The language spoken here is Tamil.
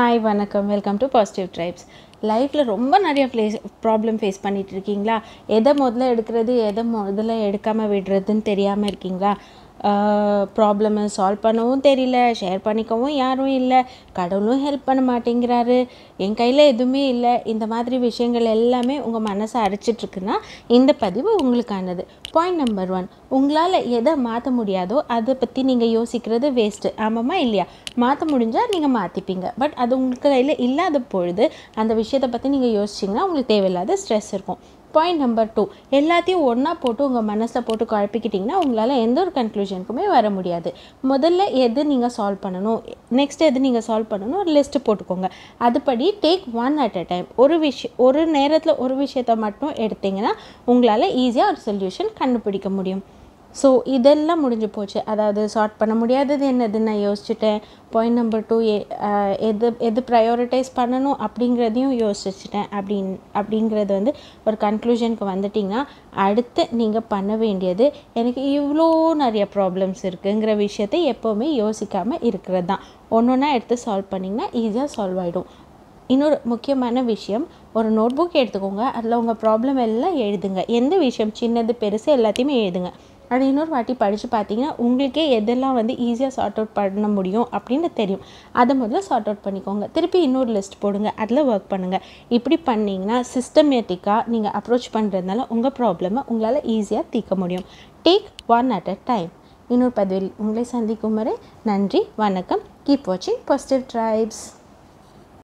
ஹாய் வணக்கம், வெல்கம் டு பாசிட்டிவ் ட்ரைப்ஸ். லைஃப்பில் ரொம்ப நிறைய ப்ராப்ளம் ஃபேஸ் பண்ணிகிட்டு இருக்கீங்களா? எதை முதல்ல எடுக்கிறது, எதை முதல்ல எடுக்காமல் விடுறதுன்னு தெரியாமல் இருக்கீங்களா? ப்ராப்ளமை சால்வ் பண்ணவும் தெரியல, ஷேர் பண்ணிக்கவும் யாரும் இல்லை, கடவுளும் ஹெல்ப் பண்ண மாட்டேங்கிறாரு, என் கையில் எதுவுமே இல்லை. இந்த மாதிரி விஷயங்கள் எல்லாமே உங்கள் மனசை அரைச்சிட்ருக்குன்னா இந்த பதிவு உங்களுக்கானது. பாயிண்ட் நம்பர் 1, உங்களால் எதை மாற்ற முடியாதோ அதை பற்றி நீங்கள் யோசிக்கிறது வேஸ்ட்டு. ஆமாம்மா இல்லையா? மாற்ற முடிஞ்சால் நீங்கள் மாற்றிப்பீங்க. பட் அது உங்களுக்கு கையில் இல்லாத பொழுது அந்த விஷயத்தை பற்றி நீங்கள் யோசிச்சிங்கன்னா உங்களுக்கு தேவையில்லாத ஸ்ட்ரெஸ் இருக்கும். பாயிண்ட் நம்பர் 2, எல்லாத்தையும் ஒன்றா போட்டு உங்கள் மனசில் போட்டு குழப்பிக்கிட்டிங்கன்னா உங்களால் எந்த ஒரு கன்க்ளூஷனுக்குமே வர முடியாது. முதல்ல எது நீங்கள் சால்வ் பண்ணணும், நெக்ஸ்ட் எது நீங்கள் சால்வ் பண்ணணும், ஒரு லிஸ்ட்டு போட்டுக்கோங்க. அதுபடி take one at a time. ஒரு நேரத்தில் ஒரு விஷயத்தை மட்டும் எடுத்திங்கன்னா உங்களால் ஈஸியாக ஒரு சொல்யூஷன் கண்டுபிடிக்க முடியும். ஸோ இதெல்லாம் முடிஞ்சு போச்சு. அதாவது சார்ட் பண்ண முடியாதது என்னதுன்னு நான் யோசிச்சுட்டேன். பாயிண்ட் நம்பர் 2, எது ப்ரையாரிட்டைஸ் பண்ணணும் அப்படிங்கிறதையும் யோசிச்சுட்டேன். அப்படிங்கிறது ஒரு கன்க்ளூஷனுக்கு வந்துட்டிங்கன்னா அடுத்து நீங்கள் பண்ண வேண்டியது எனக்கு இவ்வளோ நிறைய ப்ராப்ளம்ஸ் இருக்குங்கிற விஷயத்தை எப்போவுமே யோசிக்காமல் இருக்கிறது தான். ஒன்று ஒன்றா எடுத்து சால்வ் பண்ணிங்கன்னா ஈஸியாக சால்வ் ஆகிடும். இன்னொரு முக்கியமான விஷயம், ஒரு நோட் புக் எடுத்துக்கோங்க. அதில் உங்கள் ப்ராப்ளம் எல்லாம் எழுதுங்க. எந்த விஷயம் சின்னது பெருசு எல்லாத்தையுமே எழுதுங்க. அது இன்னொரு வாட்டி படித்து பார்த்தீங்கன்னா உங்களுக்கே எதெல்லாம் ஈஸியாக சார்ட் அவுட் பண்ண முடியும் அப்படின்னு தெரியும். அதை முதல்ல சார்ட் அவுட் பண்ணிக்கோங்க. திருப்பி இன்னொரு லிஸ்ட் போடுங்க, அதில் ஒர்க் பண்ணுங்கள். இப்படி பண்ணிங்கன்னா சிஸ்டமேட்டிக்காக நீங்கள் அப்ரோச் பண்ணுறதுனால உங்கள் ப்ராப்ளமை உங்களால் ஈஸியாக தீர்க்க முடியும். Take one at a time. இன்னொரு பதிவில் உங்களை சந்திக்கும் வரை நன்றி, வணக்கம். கீப் வாட்சிங் பாசிட்டிவ் ட்ரைப்ஸ்.